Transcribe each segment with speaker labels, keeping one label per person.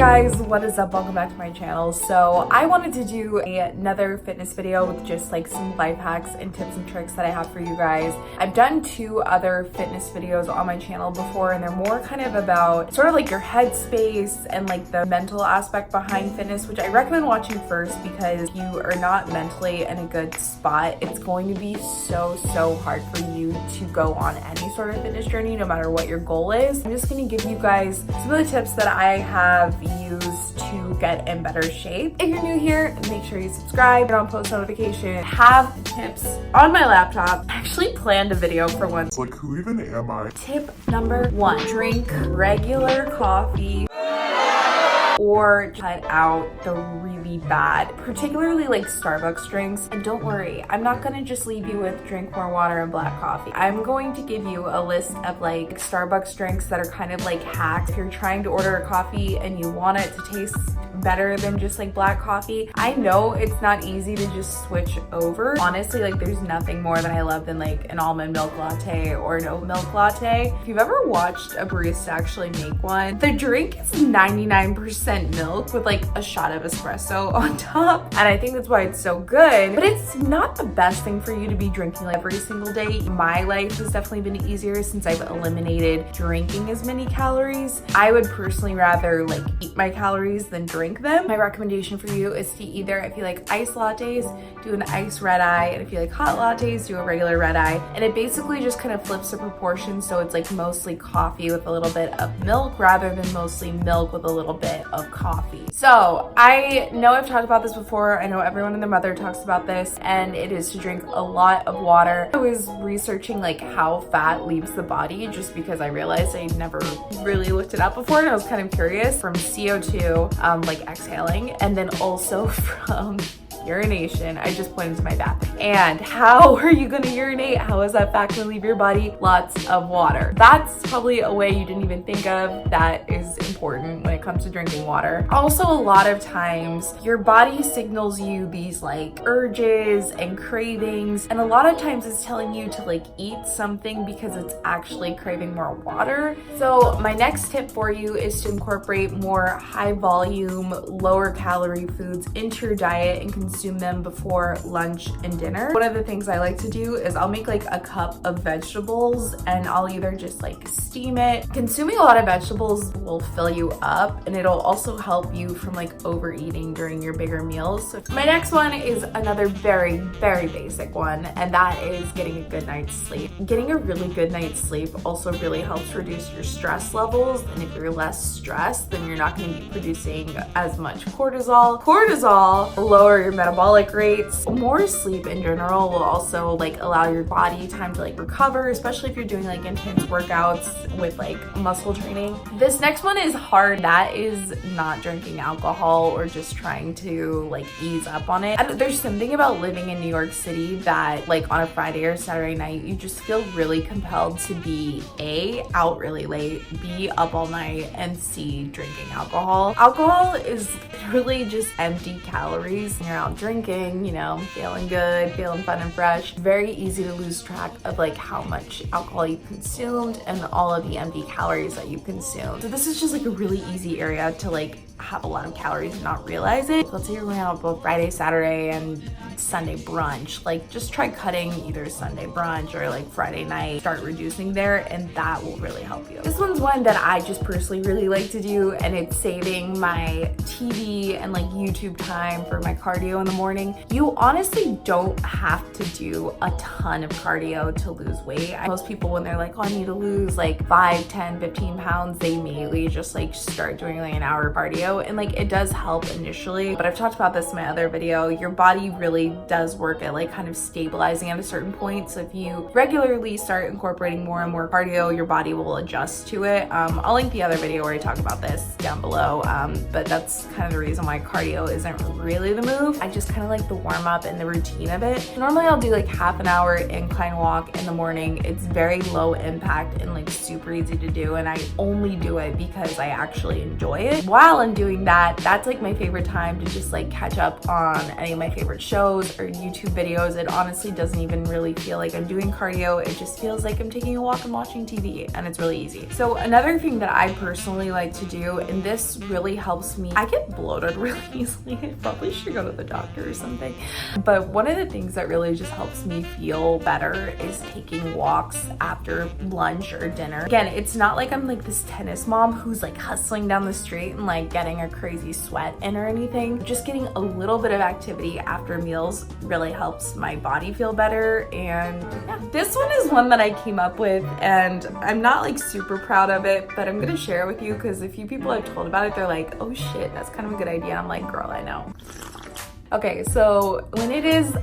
Speaker 1: guys, what is up? Welcome back to my channel. So I wanted to do another fitness video with just like some life hacks and tips and tricks that I have for you guys. I've done 2 other fitness videos on my channel before, and they're more kind of about sort of like your headspace and like the mental aspect behind fitness, which I recommend watching first because if you are not mentally in a good spot, it's going to be so hard for you to go on any sort of fitness journey, no matter what your goal is. I'm just going to give you guys some of the tips that I have used to get in better shape. If you're new here, make sure you subscribe, turn on post notification, have tips on my laptop. I actually planned a video for once.
Speaker 2: Like, who even am I?
Speaker 1: Tip number 1, drink regular coffee or cut out the really bad, particularly like Starbucks drinks. And don't worry, I'm not gonna just leave you with drink more water and black coffee. I'm going to give you a list of like Starbucks drinks that are kind of like hacks. If you're trying to order a coffee and you want it to taste better than just like black coffee, I know it's not easy to just switch over. Honestly, like there's nothing more that I love than like an almond milk latte or an oat milk latte. If you've ever watched a barista actually make one, the drink is 99% milk with like a shot of espresso on top, and I think that's why it's so good. But it's not the best thing for you to be drinking like every single day. My life has definitely been easier since I've eliminated drinking as many calories. I would personally rather like eat my calories than drink them. My recommendation for you is to either, if you like iced lattes, do an iced red eye, and if you like hot lattes, do a regular red eye. And it basically just kind of flips the proportion, so it's like mostly coffee with a little bit of milk rather than mostly milk with a little bit of coffee. So I know I've talked about this before. I know everyone and their mother talks about this, and it is to drink a lot of water. I was researching like how fat leaves the body just because I realized I never really looked it up before, and I was kind of curious from CO2, like exhaling, and then also from urination. I just pointed to my bathroom. And how are you gonna urinate? How is that fat gonna leave your body? Lots of water. That's probably a way you didn't even think of that is important when it comes to drinking water. Also, a lot of times your body signals you these like urges and cravings, and a lot of times it's telling you to like eat something because it's actually craving more water. So my next tip for you is to incorporate more high volume, lower calorie foods into your diet and consume them before lunch and dinner. One of the things I like to do is I'll make like a cup of vegetables and I'll either just like steam it. Consuming a lot of vegetables will fill you up, and it'll also help you from like overeating during your bigger meals. So my next one is another very basic one, and that is getting a good night's sleep. Getting a really good night's sleep also really helps reduce your stress levels, and if you're less stressed, then you're not going to be producing as much cortisol. Cortisol will lower your metabolic rates. More sleep in general will also like allow your body time to like recover, especially if you're doing like intense workouts with like muscle training. This next one is hard. That is not drinking alcohol or just trying to like ease up on it. There's something about living in New York City that like on a Friday or Saturday night, you just feel really compelled to be A, out really late, B, up all night, and C, drinking alcohol. Alcohol is really just empty calories. You're out drinking, you know, feeling good, feeling fun and fresh. Very easy to lose track of like how much alcohol you consumed and all of the empty calories that you consumed. So this is just like a really easy area to like have a lot of calories and not realize it. Let's say you're going out both Friday, Saturday, and Sunday brunch. Like just try cutting either Sunday brunch or like Friday night. Start reducing there, and that will really help you. This one's one that I just personally really like to do, and it's saving my TV and like YouTube time for my cardio in the morning. You honestly don't have to do a ton of cardio to lose weight. Most people, when they're like, oh, I need to lose like 5, 10, 15 pounds, they immediately just like start doing like an hour cardio, and like it does help initially, but I've talked about this in my other video. Your body really does work at like kind of stabilizing at a certain point. So if you regularly start incorporating more and more cardio, your body will adjust to it. I'll link the other video where I talk about this down below, but that's kind of the reason why cardio isn't really the move. I just kind of like the warm up and the routine of it. Normally I'll do like half an hour incline walk in the morning. It's very low impact and like super easy to do, and I only do it because I actually enjoy it. While doing that, that's like my favorite time to just like catch up on any of my favorite shows or YouTube videos. It honestly doesn't even really feel like I'm doing cardio. It just feels like I'm taking a walk and watching TV, and it's really easy. So another thing that I personally like to do, and this really helps me, I get bloated really easily. I probably should go to the doctor or something. But one of the things that really just helps me feel better is taking walks after lunch or dinner. Again, it's not like I'm like this tennis mom who's like hustling down the street and like getting a crazy sweat in or anything. Just getting a little bit of activity after meals really helps my body feel better. And yeah, this one is one that I came up with, and I'm not like super proud of it, but I'm gonna share it with you because a few people I've told about it, they're like, oh shit, that's kind of a good idea. I'm like, girl, I know. Okay, so when it is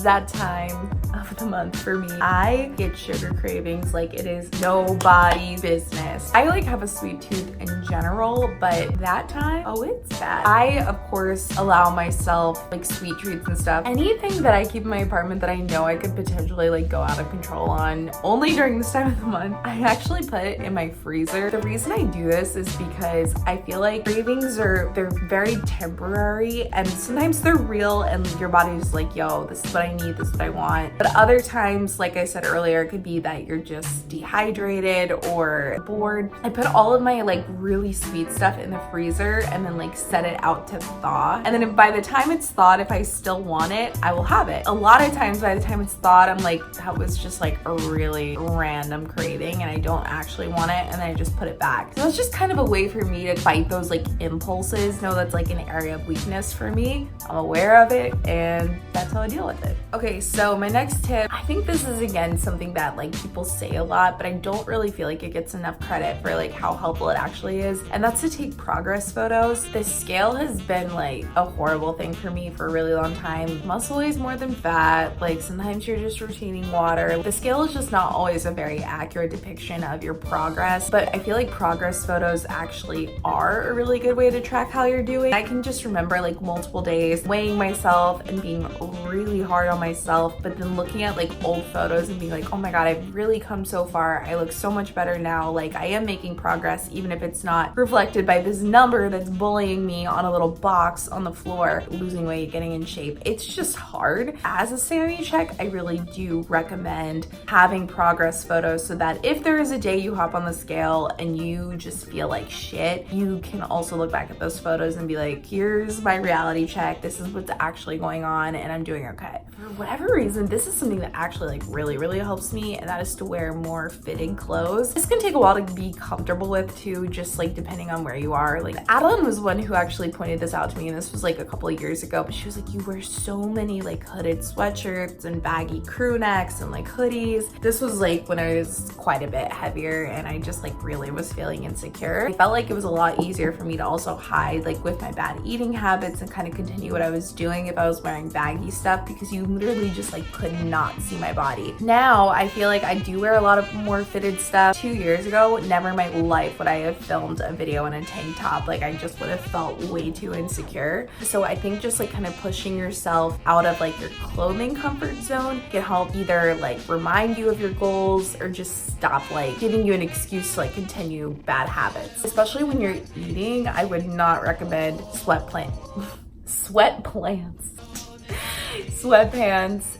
Speaker 1: that time of the month for me, I get sugar cravings like it is nobody's business. I like have a sweet tooth in general, but that time, oh, it's bad. I, of course, allow myself like sweet treats and stuff. Anything that I keep in my apartment that I know I could potentially like go out of control on only during this time of the month, I actually put it in my freezer. The reason I do this is because I feel like cravings they're very temporary, and sometimes they're real and your body's like, yo, this is what I need, this is what I want. But other times, like I said earlier, it could be that you're just dehydrated or bored. I put all of my like really sweet stuff in the freezer and then like set it out to thaw. And then by the time it's thawed, if I still want it, I will have it. A lot of times by the time it's thawed, I'm like, that was just like a really random craving and I don't actually want it, and then I just put it back. So it's just kind of a way for me to fight those like impulses. Know that's like an area of weakness for me. I'm aware of it, and that's how I deal with it. Okay, so my next tip, I think this is again something that like people say a lot, but I don't really feel like it gets enough credit for like how helpful it actually is, and that's to take progress photos. The scale has been like a horrible thing for me for a really long time. Muscle weighs more than fat, like sometimes you're just retaining water. The scale is just not always a very accurate depiction of your progress, but I feel like progress photos actually are a really good way to track how you're doing. I can just remember like multiple days weighing myself and being really hard on myself, but then looking at like old photos and being like, oh my god, I've really come so far. I look so much better now. Like I am making progress, even if it's not reflected by this number that's bullying me on a little box on the floor. Losing weight, getting in shape, it's just hard. As a sanity check, I really do recommend having progress photos so that if there is a day you hop on the scale and you just feel like shit, you can also look back at those photos and be like, here's my reality check. This is what's actually going on and I'm doing okay. For whatever reason, this is something that actually like really helps me, and that is to wear more fitted clothes. This can take a while to be comfortable with too, just like depending on where you are. Like Adeline was one who actually pointed this out to me, and this was like a couple of years ago, but she was like, you wear so many like hooded sweatshirts and baggy crew necks and like hoodies. This was like when I was quite a bit heavier and I just like really was feeling insecure. I felt like it was a lot easier for me to also hide like with my bad eating habits and kind of continue what I was doing if I was wearing baggy stuff, because you literally just like could not see my body. Now I feel like I do wear a lot of more fitted stuff. 2 years ago, never in my life would I have filmed a video in a tank top. Like I just would have felt way too insecure. So I think just like kind of pushing yourself out of like your clothing comfort zone can help either like remind you of your goals or just stop like giving you an excuse to like continue bad habits. Especially when you're eating, I would not recommend sweatpants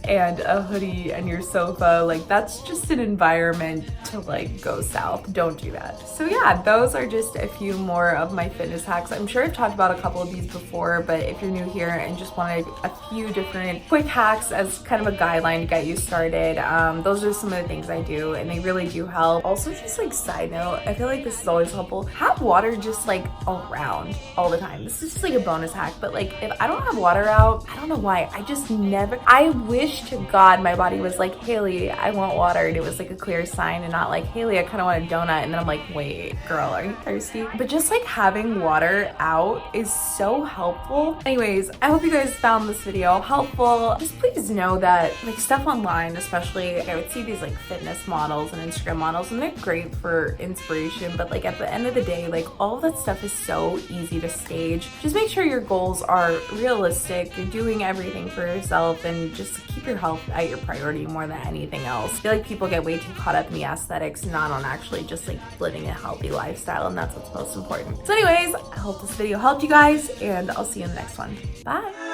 Speaker 1: and a hoodie and your sofa. Like that's just an environment to like go south. Don't do that. So yeah, those are just a few more of my fitness hacks. I'm sure I've talked about a couple of these before, but if you're new here and just wanted a few different quick hacks as kind of a guideline to get you started, those are some of the things I do, and they really do help. Also, just like side note, I feel like this is always helpful. Have water just like around all the time. This is just like a bonus hack, but like if I don't have water out, I don't know why, I just never, I wish to God my body was like, Haley, I want water, and it was like a clear sign, and not like, Haley, I kind of want a donut, and then I'm like, wait, girl, are you thirsty? But just like having water out is so helpful. Anyways, I hope you guys found this video helpful. Just please know that like stuff online, especially like I would see these like fitness models and Instagram models, and they're great for inspiration, but like at the end of the day, like all of that stuff is so easy to stage. Just make sure your goals are realistic, you're doing everything for yourself and just keep your health at your priority more than anything else. I feel like people get way too caught up in the aesthetics, not on actually just like living a healthy lifestyle, and that's what's most important. So anyways, I hope this video helped you guys, and I'll see you in the next one. Bye.